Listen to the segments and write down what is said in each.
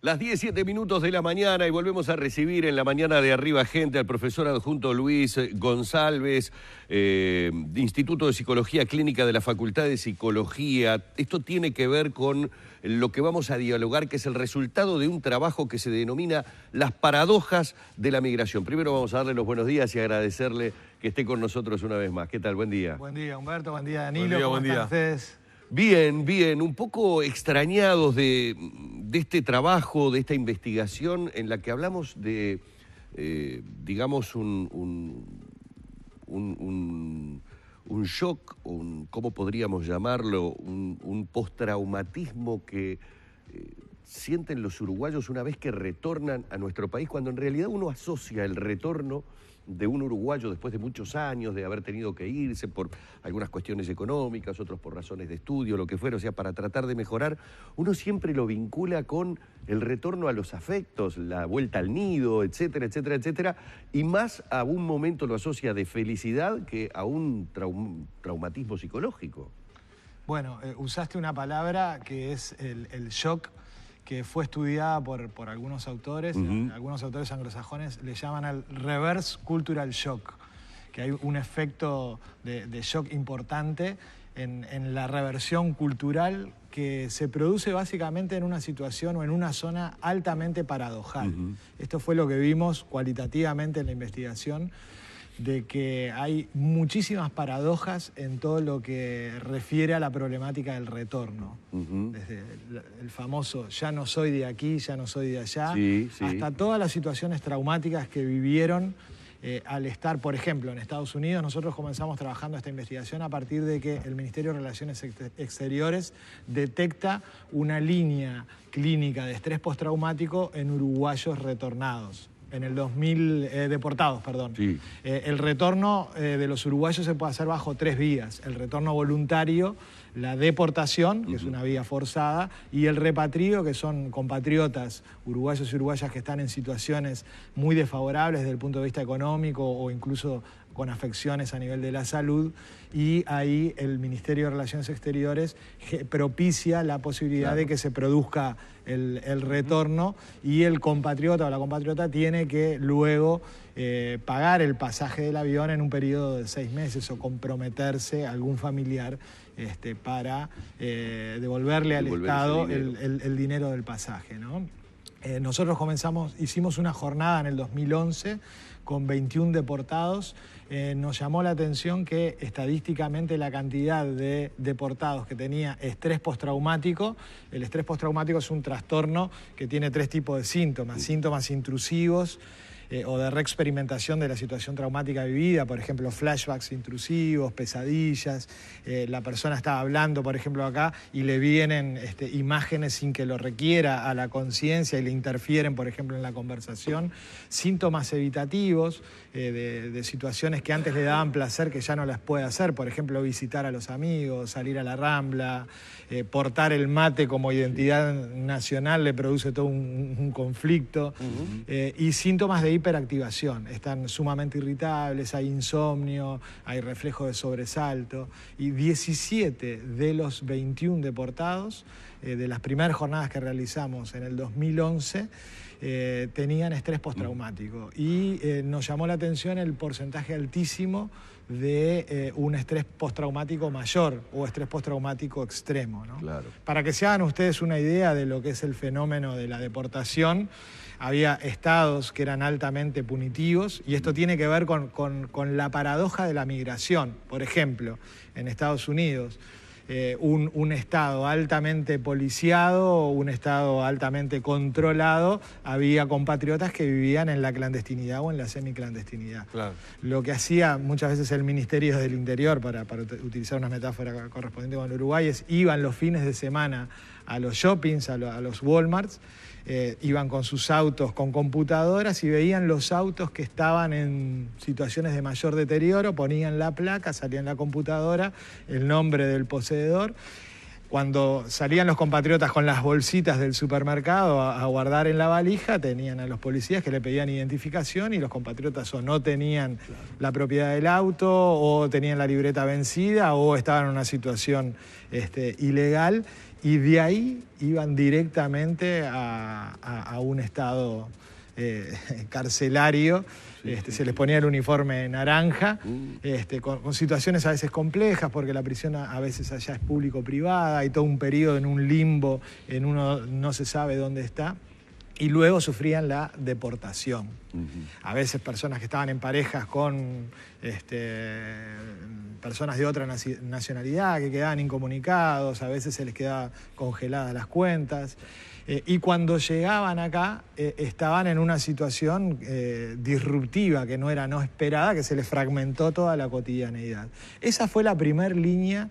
Las 17 minutos de la mañana y volvemos a recibir en la mañana de Arriba Gente al profesor adjunto Luis González, Instituto de Psicología Clínica de la Facultad de Psicología. Esto tiene que ver con lo que vamos a dialogar, que es el resultado de un trabajo que se denomina Las paradojas de la migración. Primero vamos a darle los buenos días y agradecerle que esté con nosotros una vez más. ¿Qué tal? Buen día. Buen día, Humberto. Buen día, Danilo. ¿Cómo están ustedes? Bien, bien. Un poco extrañados de este trabajo, de esta investigación en la que hablamos de, digamos, un shock, ¿cómo podríamos llamarlo? Un postraumatismo que sienten los uruguayos una vez que retornan a nuestro país, cuando en realidad uno asocia el retorno de un uruguayo después de muchos años de haber tenido que irse por algunas cuestiones económicas, otros por razones de estudio, lo que fuera, o sea, para tratar de mejorar, uno siempre lo vincula con el retorno a los afectos, la vuelta al nido, etcétera, etcétera, etcétera, y más a un momento lo asocia de felicidad que a un traumatismo psicológico. Bueno, usaste una palabra que es el shock, que fue estudiada por algunos autores, algunos autores anglosajones le llaman al reverse cultural shock, que hay un efecto de shock importante en la reversión cultural que se produce básicamente en una situación o en una zona altamente paradojal. Esto fue lo que vimos cualitativamente en la investigación, de que hay muchísimas paradojas en todo lo que refiere a la problemática del retorno. Desde el famoso ya no soy de aquí, ya no soy de allá, hasta todas las situaciones traumáticas que vivieron al estar, por ejemplo, en Estados Unidos. Nosotros comenzamos trabajando esta investigación a partir de que el Ministerio de Relaciones Exteriores detecta una línea clínica de estrés postraumático en uruguayos retornados. En el 2000, deportados, perdón. El retorno de los uruguayos se puede hacer bajo 3 vías. El retorno voluntario, la deportación, que es una vía forzada, y el repatrio, que son compatriotas uruguayos y uruguayas que están en situaciones muy desfavorables desde el punto de vista económico o incluso con afecciones a nivel de la salud, y ahí el Ministerio de Relaciones Exteriores propicia la posibilidad de que se produzca el retorno, y el compatriota o la compatriota tiene que luego pagar el pasaje del avión en un periodo de 6 meses o comprometerse a algún familiar para devolverle al Estado el dinero del pasaje, ¿no? Nosotros hicimos una jornada en el 2011 con 21 deportados. Nos llamó la atención que estadísticamente la cantidad de deportados que tenía estrés postraumático, el estrés postraumático es un trastorno que tiene 3 tipos de síntomas, síntomas intrusivos, o de reexperimentación de la situación traumática vivida, por ejemplo, flashbacks intrusivos, pesadillas. La persona estaba hablando, por ejemplo, acá, y le vienen imágenes sin que lo requiera a la conciencia y le interfieren, por ejemplo, en la conversación. Síntomas evitativos de situaciones que antes le daban placer que ya no las puede hacer, por ejemplo, visitar a los amigos, salir a la Rambla, portar el mate como identidad nacional le produce todo un conflicto. Y síntomas de hiperactivación, están sumamente irritables, hay insomnio, hay reflejo de sobresalto, y 17 de los 21 deportados de las primeras jornadas que realizamos en el 2011 tenían estrés postraumático, y nos llamó la atención el porcentaje altísimo de un estrés postraumático mayor o estrés postraumático extremo, ¿no? Para que se hagan ustedes una idea de lo que es el fenómeno de la deportación, había estados que eran altamente punitivos, y esto tiene que ver con la paradoja de la migración. Por ejemplo, en Estados Unidos, un estado altamente policiado, un estado altamente controlado, había compatriotas que vivían en la clandestinidad o en la semiclandestinidad. Lo que hacía muchas veces el Ministerio del Interior, para utilizar una metáfora correspondiente con el Uruguay, es iban los fines de semana a los shoppings, a los Walmarts, iban con sus autos con computadoras y veían los autos que estaban en situaciones de mayor deterioro, ponían la placa, salía en la computadora el nombre del poseedor. Cuando salían los compatriotas con las bolsitas del supermercado a guardar en la valija, tenían a los policías que le pedían identificación, y los compatriotas o no tenían la propiedad del auto, o tenían la libreta vencida, o estaban en una situación ilegal. y de ahí iban directamente a un estado carcelario. Se les ponía el uniforme naranja, con situaciones a veces complejas, porque la prisión a veces allá es público-privada, hay todo un periodo en un limbo, en uno no se sabe dónde está, y luego sufrían la deportación. A veces personas que estaban en parejas con personas de otra nacionalidad que quedaban incomunicados, a veces se les quedaban congeladas las cuentas. Y cuando llegaban acá, estaban en una situación disruptiva, que no era no esperada, que se les fragmentó toda la cotidianeidad. Esa fue la primera línea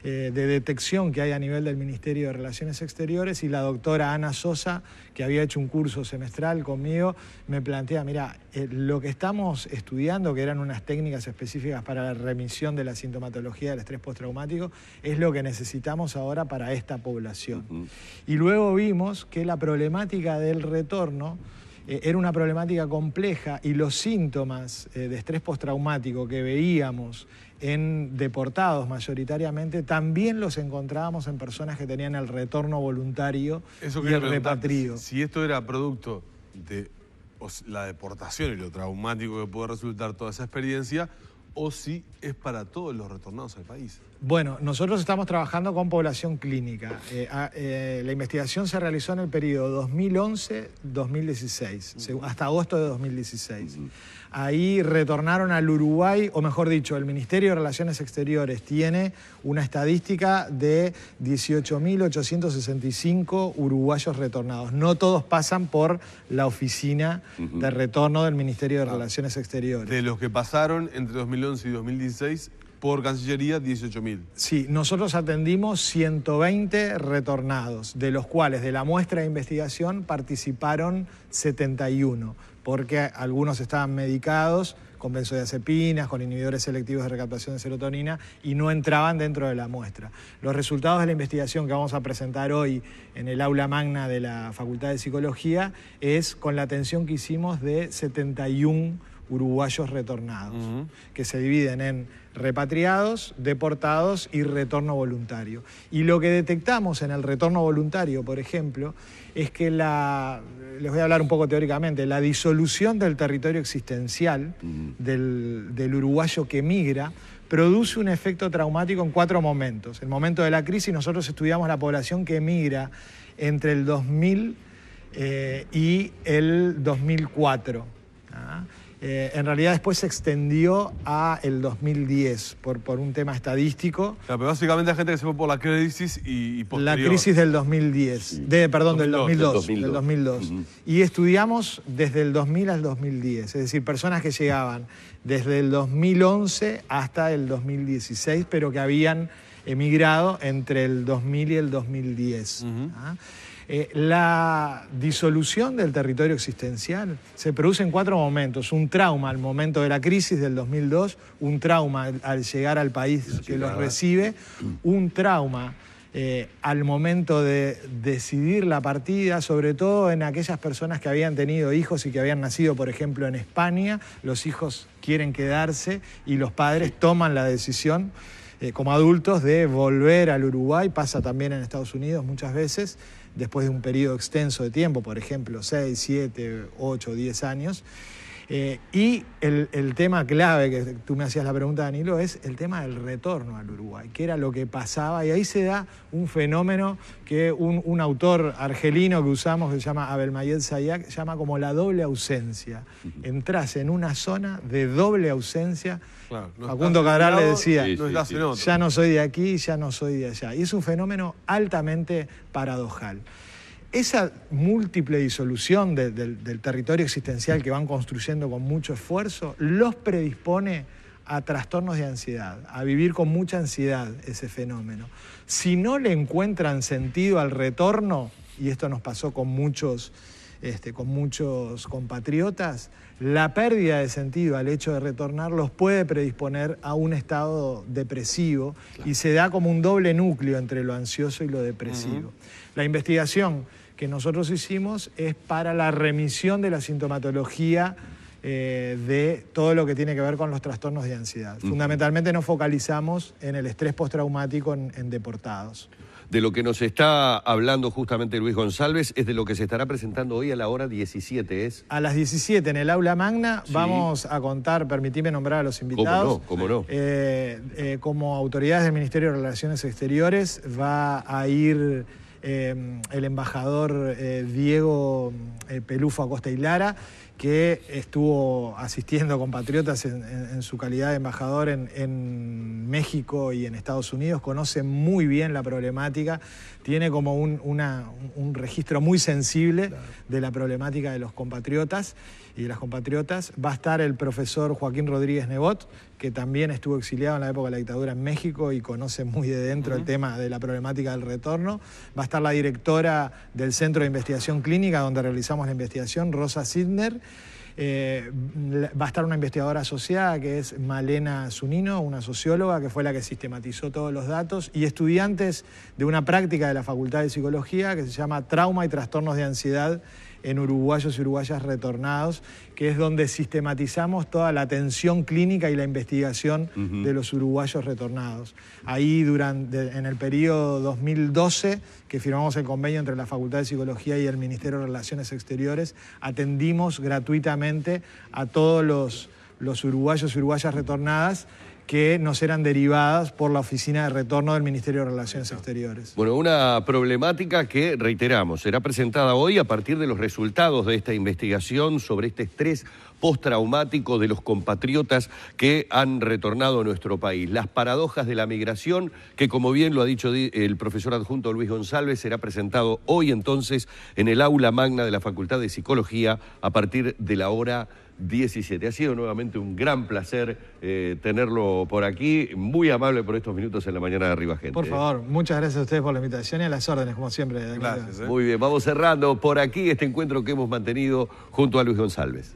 de detección que hay a nivel del Ministerio de Relaciones Exteriores, y la doctora Ana Sosa, que había hecho un curso semestral conmigo, me plantea, mira, lo que estamos estudiando, que eran unas técnicas específicas para la remisión de la sintomatología del estrés postraumático, es lo que necesitamos ahora para esta población. Y luego vimos que la problemática del retorno era una problemática compleja, y los síntomas de estrés postraumático que veíamos en deportados mayoritariamente, también los encontrábamos en personas que tenían el retorno voluntario y el repatrio. Si esto era producto de la deportación y lo traumático que puede resultar toda esa experiencia, o si es para todos los retornados al país. Bueno, nosotros estamos trabajando con población clínica. La investigación se realizó en el periodo 2011-2016, hasta agosto de 2016. Ahí retornaron al Uruguay, o mejor dicho, el Ministerio de Relaciones Exteriores tiene una estadística de 18.865 uruguayos retornados. No todos pasan por la oficina de retorno del Ministerio de Relaciones Exteriores. De los que pasaron entre 2011 y 2016... por Cancillería, 18.000. Sí, nosotros atendimos 120 retornados, de los cuales de la muestra de investigación participaron 71, porque algunos estaban medicados con benzodiazepinas, con inhibidores selectivos de recaptación de serotonina, y no entraban dentro de la muestra. Los resultados de la investigación que vamos a presentar hoy en el aula magna de la Facultad de Psicología es con la atención que hicimos de 71 uruguayos retornados, que se dividen en repatriados, deportados y retorno voluntario. Y lo que detectamos en el retorno voluntario, por ejemplo, es que les voy a hablar un poco teóricamente, la disolución del territorio existencial del uruguayo que migra produce un efecto traumático en 4 momentos. El momento de la crisis, nosotros estudiamos la población que migra entre el 2000 y el 2004. En realidad después se extendió a el 2010 por un tema estadístico. Claro, pero básicamente hay gente que se fue por la crisis y posterior. La crisis del 2010, sí. Del 2002. Y estudiamos desde el 2000 al 2010, es decir, personas que llegaban desde el 2011 hasta el 2016, pero que habían emigrado entre el 2000 y el 2010. La disolución del territorio existencial se produce en 4 momentos. Un trauma al momento de la crisis del 2002, un trauma al llegar al país que los recibe, un trauma al momento de decidir la partida, sobre todo en aquellas personas que habían tenido hijos y que habían nacido, por ejemplo, en España. Los hijos quieren quedarse y los padres toman la decisión como adultos de volver al Uruguay. Pasa también en Estados Unidos muchas veces, después de un periodo extenso de tiempo, por ejemplo, 6, 7, 8, 10 años. Y el tema clave, que tú me hacías la pregunta, Danilo, es el tema del retorno al Uruguay, que era lo que pasaba, y ahí se da un fenómeno que un autor argelino que usamos, que se llama Abdelmayed Sayak, llama como la doble ausencia. Entrás en una zona de doble ausencia. Claro, Facundo Cabral le decía, ya no soy de aquí, ya no soy de allá. Y es un fenómeno altamente paradojal. Esa múltiple disolución del territorio existencial que van construyendo con mucho esfuerzo los predispone a trastornos de ansiedad, a vivir con mucha ansiedad ese fenómeno. Si no le encuentran sentido al retorno, y esto nos pasó con muchos compatriotas, la pérdida de sentido al hecho de retornar los puede predisponer a un estado depresivo, y se da como un doble núcleo entre lo ansioso y lo depresivo. La investigación que nosotros hicimos es para la remisión de la sintomatología de todo lo que tiene que ver con los trastornos de ansiedad. Fundamentalmente nos focalizamos en el estrés postraumático en deportados. de lo que nos está hablando justamente Luis González es de lo que se estará presentando hoy a la hora 17, ¿es? A las 17 en el aula magna Sí. vamos a contar, permitime nombrar a los invitados. ¿Cómo no? Como autoridades del Ministerio de Relaciones Exteriores va a ir el embajador Diego Pelufo Acosta y Lara, que estuvo asistiendo compatriotas en su calidad de embajador en México y en Estados Unidos, conoce muy bien la problemática, tiene como un registro muy sensible de la problemática de los compatriotas y de las compatriotas. Va a estar el profesor Joaquín Rodríguez Nebot, que también estuvo exiliado en la época de la dictadura en México y conoce muy de dentro el tema de la problemática del retorno. Va a estar la directora del Centro de Investigación Clínica, donde realizamos la investigación, Rosa Sidner. Va a estar una investigadora asociada que es Malena Zunino, una socióloga que fue la que sistematizó todos los datos, y estudiantes de una práctica de la Facultad de Psicología que se llama Trauma y Trastornos de Ansiedad en uruguayos y uruguayas retornados, que es donde sistematizamos toda la atención clínica y la investigación de los uruguayos retornados. Ahí en el periodo 2012, que firmamos el convenio entre la Facultad de Psicología y el Ministerio de Relaciones Exteriores, atendimos gratuitamente a todos los uruguayos y uruguayas retornadas que nos eran derivadas por la Oficina de Retorno del Ministerio de Relaciones Exteriores. Bueno, una problemática que, reiteramos, será presentada hoy a partir de los resultados de esta investigación sobre este estrés postraumático de los compatriotas que han retornado a nuestro país. Las paradojas de la migración, que como bien lo ha dicho el profesor adjunto Luis González, será presentado hoy entonces en el aula magna de la Facultad de Psicología a partir de la hora 17. Ha sido nuevamente un gran placer tenerlo por aquí, muy amable por estos minutos en la mañana de Arriba Gente. Por favor, muchas gracias a ustedes por la invitación y a las órdenes, como siempre. Gracias. Muy bien, vamos cerrando por aquí este encuentro que hemos mantenido junto a Luis González.